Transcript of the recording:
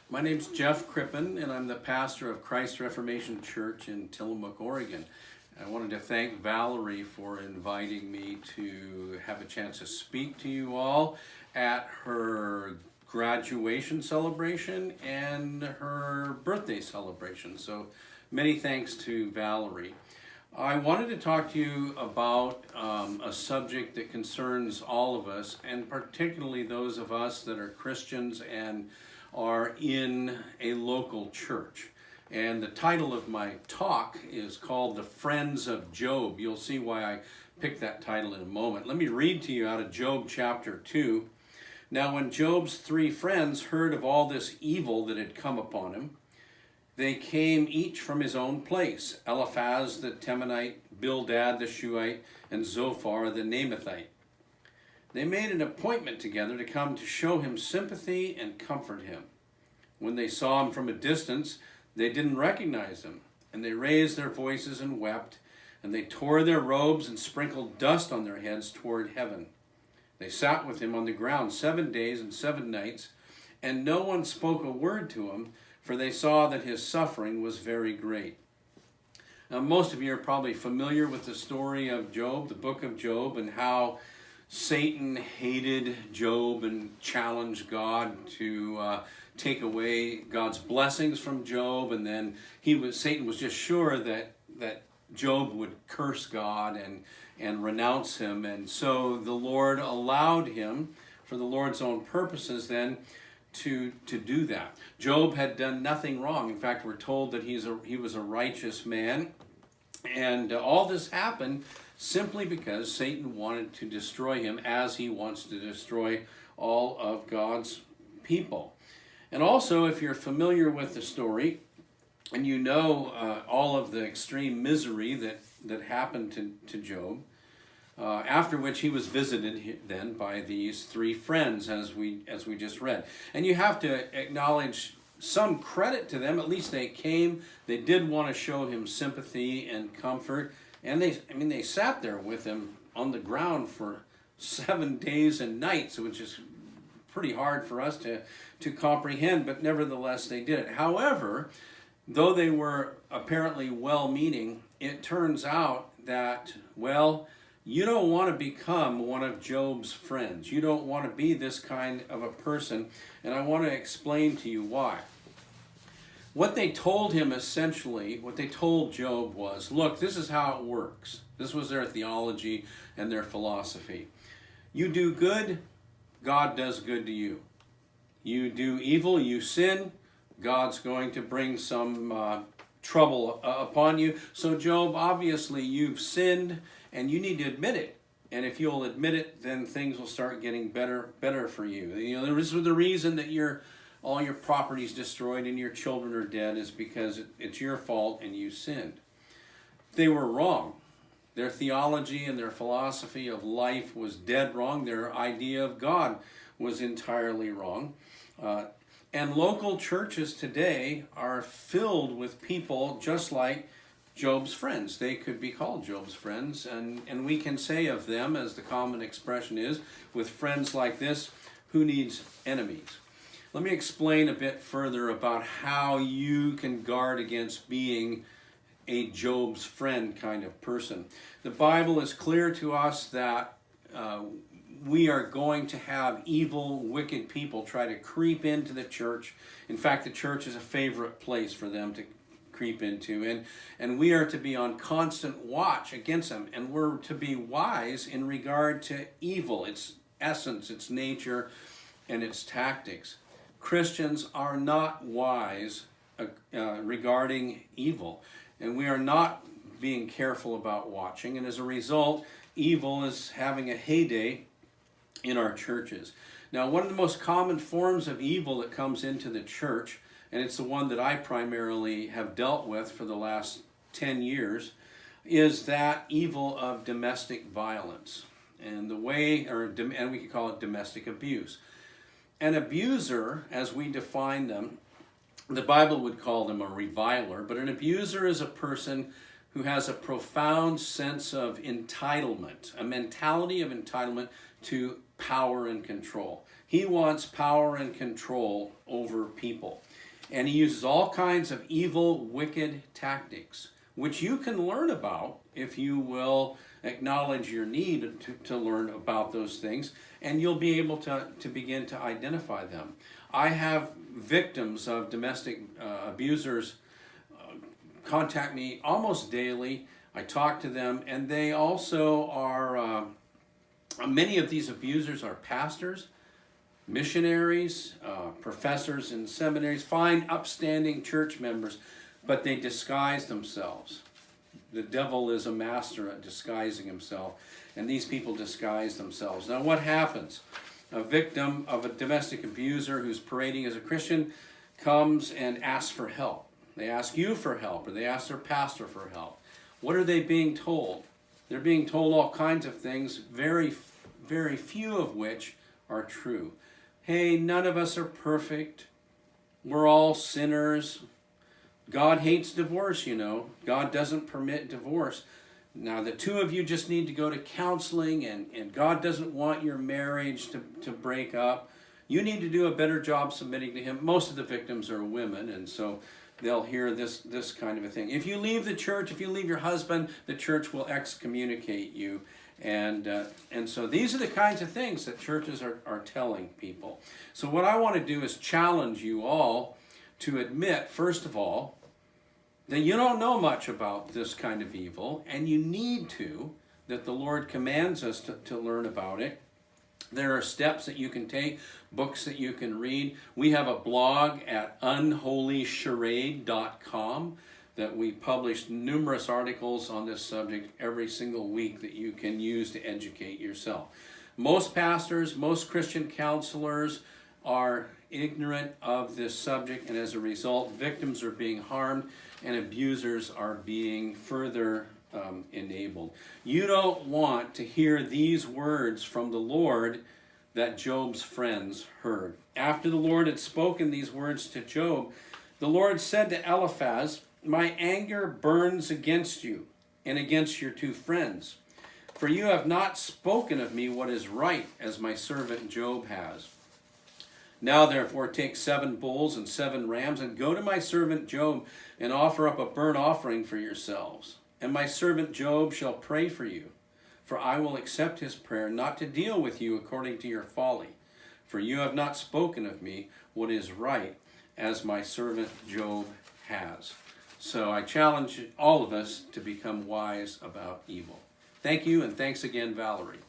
My name's Jeff Crippen, and I'm the pastor of Christ Reformation Church in Tillamook, Oregon. I wanted to thank Valerie for inviting me to have a chance to speak to you all at her graduation celebration and her birthday celebration. So many thanks to Valerie. I wanted to talk to you about a subject that concerns all of us, and particularly those of us that are Christians and are in a local church. And the title of my talk is called The Friends of Job. You'll see why I picked that title in a moment. Let me read to you out of Job chapter 2. Now when Job's 3 friends heard of all this evil that had come upon him, they came each from his own place: Eliphaz the Temanite, Bildad the Shuhite, and Zophar the Naamathite. They made an appointment together to come to show him sympathy and comfort him. When they saw him from a distance, they didn't recognize him, and they raised their voices and wept, and they tore their robes and sprinkled dust on their heads toward heaven. They sat with him on the ground 7 days and 7 nights, and no one spoke a word to him, for they saw that his suffering was very great. Now, most of you are probably familiar with the story of Job, the book of Job, and how Satan hated Job and challenged God to take away God's blessings from Job, and then Satan was just sure that Job would curse God and renounce him, and so the Lord allowed him, for the Lord's own purposes, then to do that. Job had done nothing wrong. In fact, we're told that he was a righteous man, and all this happened simply because Satan wanted to destroy him, as he wants to destroy all of God's people. And also, if you're familiar with the story, and you know all of the extreme misery that happened to Job, after which he was visited then by these 3 friends, as we just read. And you have to acknowledge some credit to them. At least they came. They did want to show him sympathy and comfort. And they sat there with him on the ground for 7 days and nights, which is pretty hard for us to comprehend, but nevertheless they did it. However, though they were apparently well-meaning, it turns out that, well, you don't want to become one of Job's friends. You don't want to be this kind of a person, and I want to explain to you why. What they told him essentially, what they told Job was, look, this is how it works. This was their theology and their philosophy. You do good, God does good to you. You do evil, you sin, God's going to bring some trouble upon you. So Job, obviously you've sinned, and you need to admit it. And if you'll admit it, then things will start getting better for you. You know, the reason that all your property's destroyed and your children are dead is because it's your fault and you sinned. They were wrong. Their theology and their philosophy of life was dead wrong. Their idea of God was entirely wrong. And local churches today are filled with people just like Job's friends. They could be called Job's friends, and we can say of them, as the common expression is, with friends like this, who needs enemies? Let me explain a bit further about how you can guard against being a Job's friend kind of person. The Bible is clear to us that we are going to have evil, wicked people try to creep into the church. In fact, the church is a favorite place for them to creep into, and we are to be on constant watch against them, and we're to be wise in regard to evil, its essence, its nature, and its tactics. Christians are not wise regarding evil, and we are not being careful about watching, and as a result, evil is having a heyday in our churches. Now, one of the most common forms of evil that comes into the church, and it's the one that I primarily have dealt with for the last 10 years, is that evil of domestic violence. And and we could call it domestic abuse. An abuser, as we define them, the Bible would call them a reviler, but an abuser is a person who has a profound sense of entitlement, a mentality of entitlement to power and control. He wants power and control over people. And he uses all kinds of evil, wicked tactics, which you can learn about if you will acknowledge your need to learn about those things, and you'll be able to begin to identify them. I have victims of domestic abusers contact me almost daily. I talk to them, and they also are, many of these abusers are pastors, missionaries, professors in seminaries, fine, upstanding church members, but they disguise themselves. The devil is a master at disguising himself, and these people disguise themselves. Now, what happens? A victim of a domestic abuser who's parading as a Christian comes and asks for help. They ask you for help, or they ask their pastor for help. What are they being told? They're being told all kinds of things, very, very few of which are true. Hey, none of us are perfect. We're all sinners. God hates divorce, you know. God doesn't permit divorce. Now, the two of you just need to go to counseling, and God doesn't want your marriage to break up. You need to do a better job submitting to Him. Most of the victims are women, and so they'll hear this kind of a thing. If you leave the church, if you leave your husband, the church will excommunicate you. And so these are the kinds of things that churches are telling people. So what I want to do is challenge you all to admit, first of all, that you don't know much about this kind of evil, and you need to, that the Lord commands us to learn about it. There are steps that you can take, books that you can read. We have a blog at unholycharade.com that we publish numerous articles on this subject every single week that you can use to educate yourself. Most pastors, most Christian counselors are ignorant of this subject, and as a result, victims are being harmed and abusers are being further enabled. You don't want to hear these words from the Lord that Job's friends heard. After the Lord had spoken these words to Job, the Lord said to Eliphaz, "My anger burns against you and against your two friends, for you have not spoken of me what is right, as my servant Job has. Now therefore take 7 bulls and 7 rams, and go to my servant Job, and offer up a burnt offering for yourselves. And my servant Job shall pray for you, for I will accept his prayer, not to deal with you according to your folly. For you have not spoken of me what is right, as my servant Job has." So I challenge all of us to become wise about evil. Thank you, and thanks again, Valerie.